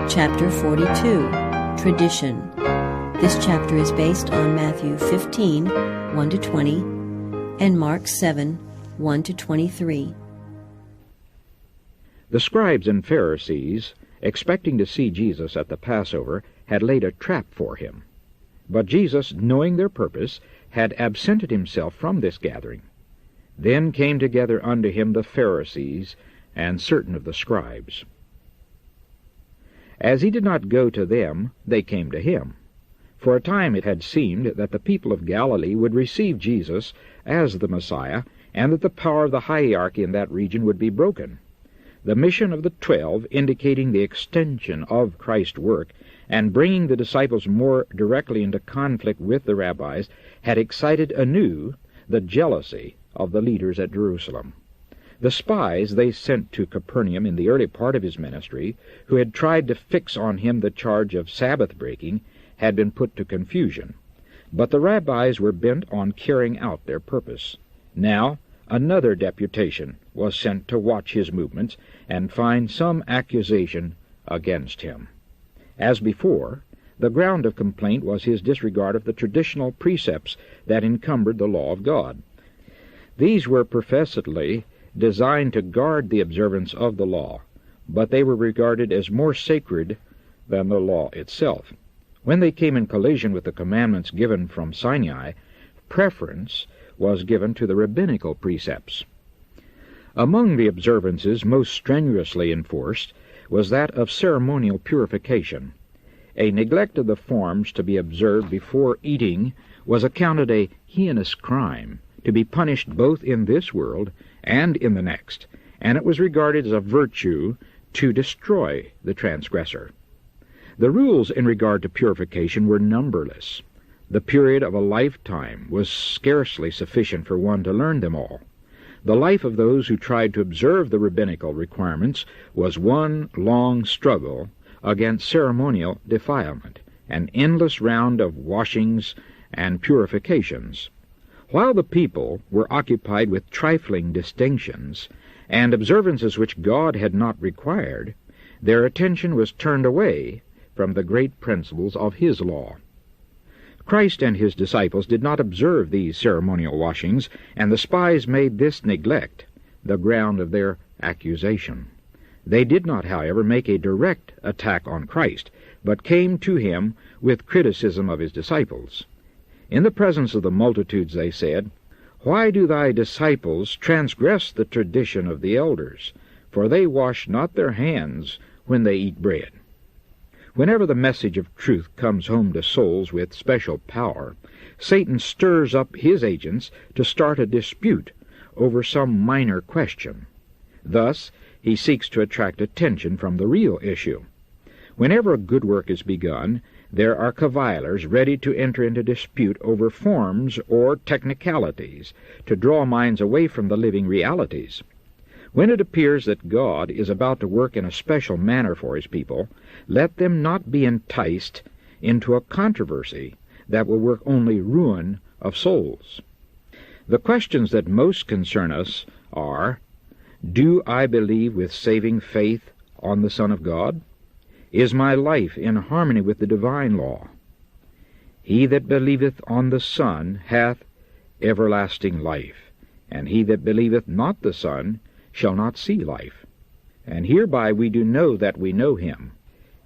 Chapter 42, Tradition. This chapter is based on Matthew 15, 1-20, and Mark 7, 1-23. The scribes and Pharisees, expecting to see Jesus at the Passover, had laid a trap for him. But Jesus, knowing their purpose, had absented himself from this gathering. Then came together unto him the Pharisees and certain of the scribes. As he did not go to them, they came to him. For a time it had seemed that the people of Galilee would receive Jesus as the Messiah, and that the power of the hierarchy in that region would be broken. The mission of the 12, indicating the extension of Christ's work and bringing the disciples more directly into conflict with the rabbis, had excited anew the jealousy of the leaders at Jerusalem. The spies they sent to Capernaum in the early part of his ministry, who had tried to fix on him the charge of Sabbath-breaking, had been put to confusion. But the rabbis were bent on carrying out their purpose. Now another deputation was sent to watch his movements and find some accusation against him. As before, the ground of complaint was his disregard of the traditional precepts that encumbered the law of God. These were professedly designed to guard the observance of the law, but they were regarded as more sacred than the law itself. When they came in collision with the commandments given from Sinai, preference was given to the rabbinical precepts. Among the observances most strenuously enforced was that of ceremonial purification. A neglect of the forms to be observed before eating was accounted a heinous crime, to be punished both in this world and in the next, and it was regarded as a virtue to destroy the transgressor. The rules in regard to purification were numberless. The period of a lifetime was scarcely sufficient for one to learn them all. The life of those who tried to observe the rabbinical requirements was one long struggle against ceremonial defilement, an endless round of washings and purifications. While the people were occupied with trifling distinctions and observances which God had not required, their attention was turned away from the great principles of his law. Christ and his disciples did not observe these ceremonial washings, and the spies made this neglect the ground of their accusation. They did not, however, make a direct attack on Christ, but came to him with criticism of his disciples. In the presence of the multitudes they said, "Why do thy disciples transgress the tradition of the elders? For they wash not their hands when they eat bread." Whenever the message of truth comes home to souls with special power, Satan stirs up his agents to start a dispute over some minor question. Thus, he seeks to attract attention from the real issue. Whenever a good work is begun, there are cavilers ready to enter into dispute over forms or technicalities, to draw minds away from the living realities. When it appears that God is about to work in a special manner for his people, let them not be enticed into a controversy that will work only ruin of souls. The questions that most concern us are, do I believe with saving faith on the Son of God? Is my life in harmony with the divine law? He that believeth on the Son hath everlasting life, and he that believeth not the Son shall not see life. And hereby we do know that we know him,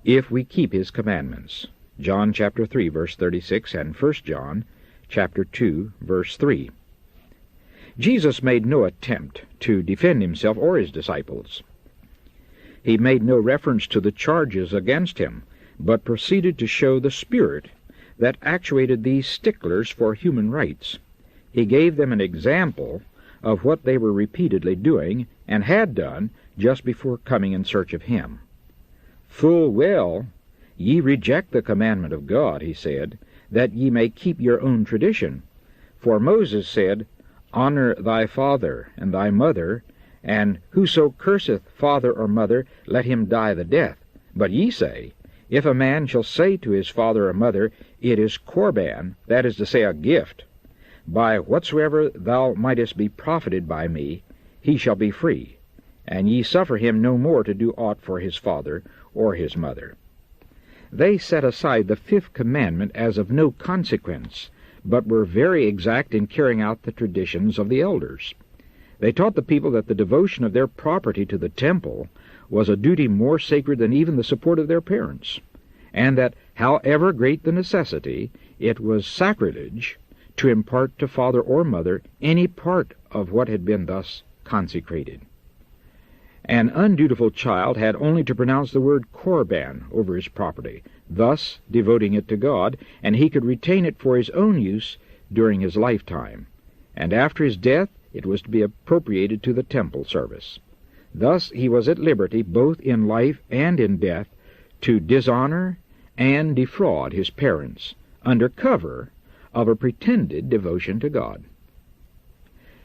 if we keep his commandments. John chapter 3, verse 36, and 1 John chapter 2, verse 3. Jesus made no attempt to defend himself or his disciples. He made no reference to the charges against him, but proceeded to show the spirit that actuated these sticklers for human rights. He gave them an example of what they were repeatedly doing and had done just before coming in search of him. "Full well ye reject the commandment of God," he said, "that ye may keep your own tradition. For Moses said, Honor thy father and thy mother, and whoso curseth father or mother, let him die the death. But ye say, If a man shall say to his father or mother, It is Corban, that is to say, a gift, by whatsoever thou mightest be profited by me, he shall be free. And ye suffer him no more to do aught for his father or his mother. They set aside the fifth commandment as of no consequence, but were very exact in carrying out the traditions of the elders. They taught the people that the devotion of their property to the temple was a duty more sacred than even the support of their parents, and that, however great the necessity, it was sacrilege to impart to father or mother any part of what had been thus consecrated. An undutiful child had only to pronounce the word Corban over his property, thus devoting it to God, and he could retain it for his own use during his lifetime, and after his death it was to be appropriated to the temple service. Thus he was at liberty, both in life and in death, to dishonor and defraud his parents under cover of a pretended devotion to God.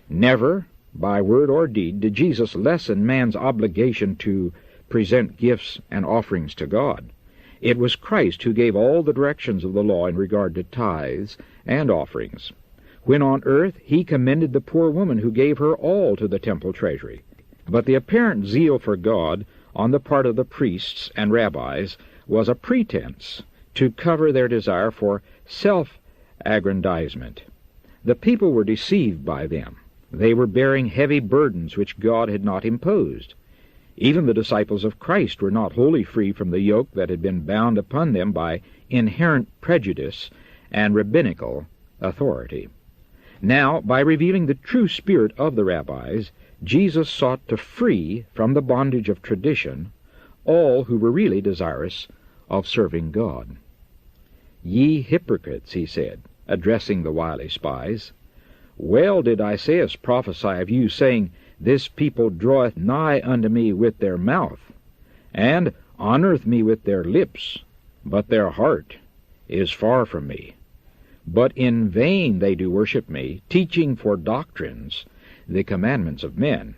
Never, by word or deed, did Jesus lessen man's obligation to present gifts and offerings to God. It was Christ who gave all the directions of the law in regard to tithes and offerings. When on earth, he commended the poor woman who gave her all to the temple treasury. But the apparent zeal for God on the part of the priests and rabbis was a pretense to cover their desire for self-aggrandizement. The people were deceived by them. They were bearing heavy burdens which God had not imposed. Even the disciples of Christ were not wholly free from the yoke that had been bound upon them by inherent prejudice and rabbinical authority. Now, by revealing the true spirit of the rabbis, Jesus sought to free from the bondage of tradition all who were really desirous of serving God. "Ye hypocrites," he said, addressing the wily spies, "well did Isaiah prophesy of you, saying, This people draweth nigh unto me with their mouth, and honoreth me with their lips, but their heart is far from me. But in vain they do worship me, teaching for doctrines the commandments of men."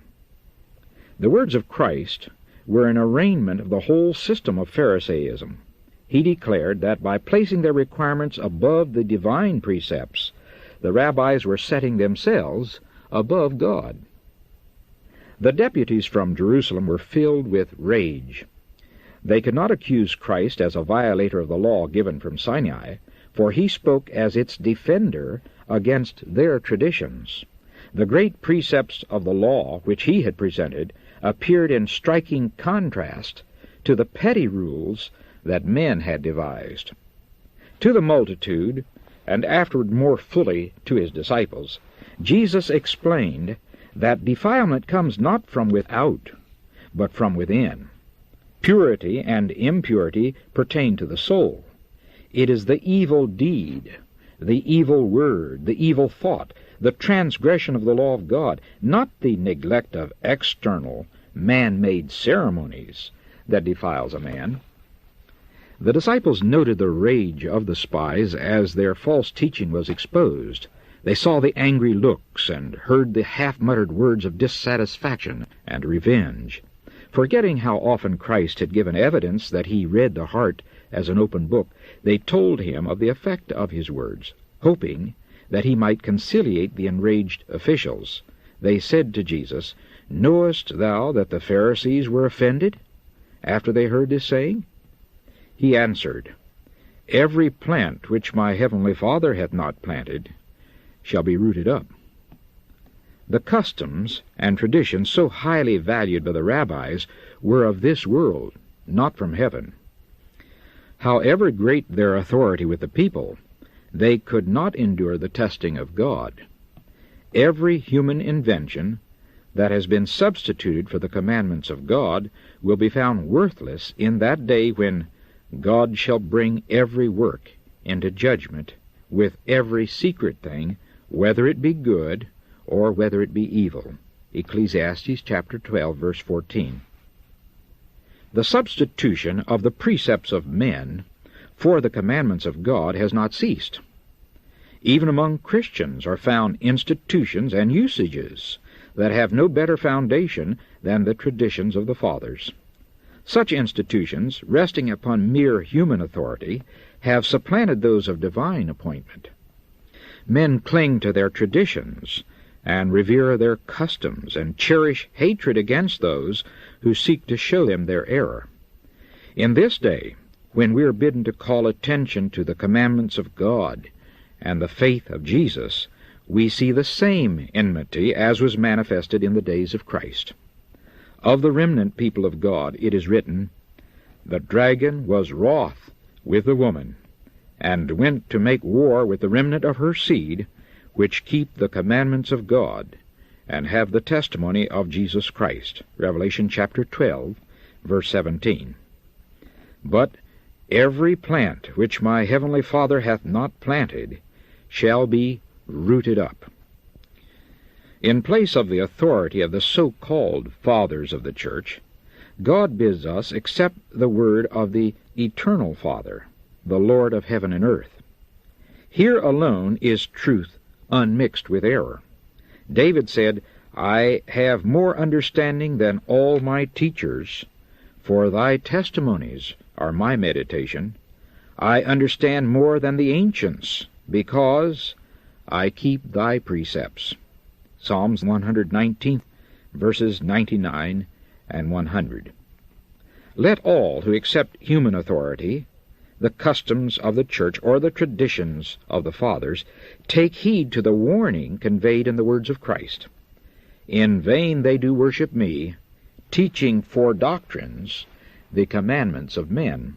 The words of Christ were an arraignment of the whole system of Pharisaism. He declared that by placing their requirements above the divine precepts, the rabbis were setting themselves above God. The deputies from Jerusalem were filled with rage. They could not accuse Christ as a violator of the law given from Sinai, for he spoke as its defender against their traditions. The great precepts of the law which he had presented appeared in striking contrast to the petty rules that men had devised. To the multitude, and afterward more fully to his disciples, Jesus explained that defilement comes not from without, but from within. Purity and impurity pertain to the soul. It is the evil deed, the evil word, the evil thought, the transgression of the law of God, not the neglect of external, man-made ceremonies, that defiles a man. The disciples noted the rage of the spies as their false teaching was exposed. They saw the angry looks and heard the half-muttered words of dissatisfaction and revenge. Forgetting how often Christ had given evidence that he read the heart as an open book, they told him of the effect of his words, hoping that he might conciliate the enraged officials. They said to Jesus, "Knowest thou that the Pharisees were offended after they heard this saying?" He answered, "Every plant which my heavenly Father hath not planted shall be rooted up." The customs and traditions so highly valued by the rabbis were of this world, not from heaven. However great their authority with the people, they could not endure the testing of God. Every human invention that has been substituted for the commandments of God will be found worthless in that day when God shall bring every work into judgment with every secret thing, whether it be good or whether it be evil. Ecclesiastes chapter 12, verse 14. The substitution of the precepts of men for the commandments of God has not ceased. Even among Christians are found institutions and usages that have no better foundation than the traditions of the fathers. Such institutions, resting upon mere human authority, have supplanted those of divine appointment. Men cling to their traditions and revere their customs and cherish hatred against those who seek to show them their error. In this day, when we are bidden to call attention to the commandments of God and the faith of Jesus, we see the same enmity as was manifested in the days of Christ. Of the remnant people of God it is written, "The dragon was wroth with the woman, and went to make war with the remnant of her seed, which keep the commandments of God, and have the testimony of Jesus Christ." Revelation chapter 12, verse 17. "But every plant which my heavenly Father hath not planted shall be rooted up." In place of the authority of the so-called fathers of the church, God bids us accept the word of the eternal Father, the Lord of heaven and earth. Here alone is truth unmixed with error. David said, "I have more understanding than all my teachers, for thy testimonies are my meditation. I understand more than the ancients, because I keep thy precepts." Psalms 119, verses 99 and 100. Let all who accept human authority, the customs of the church, or the traditions of the fathers, take heed to the warning conveyed in the words of Christ. "In vain they do worship me, teaching for doctrines the commandments of men."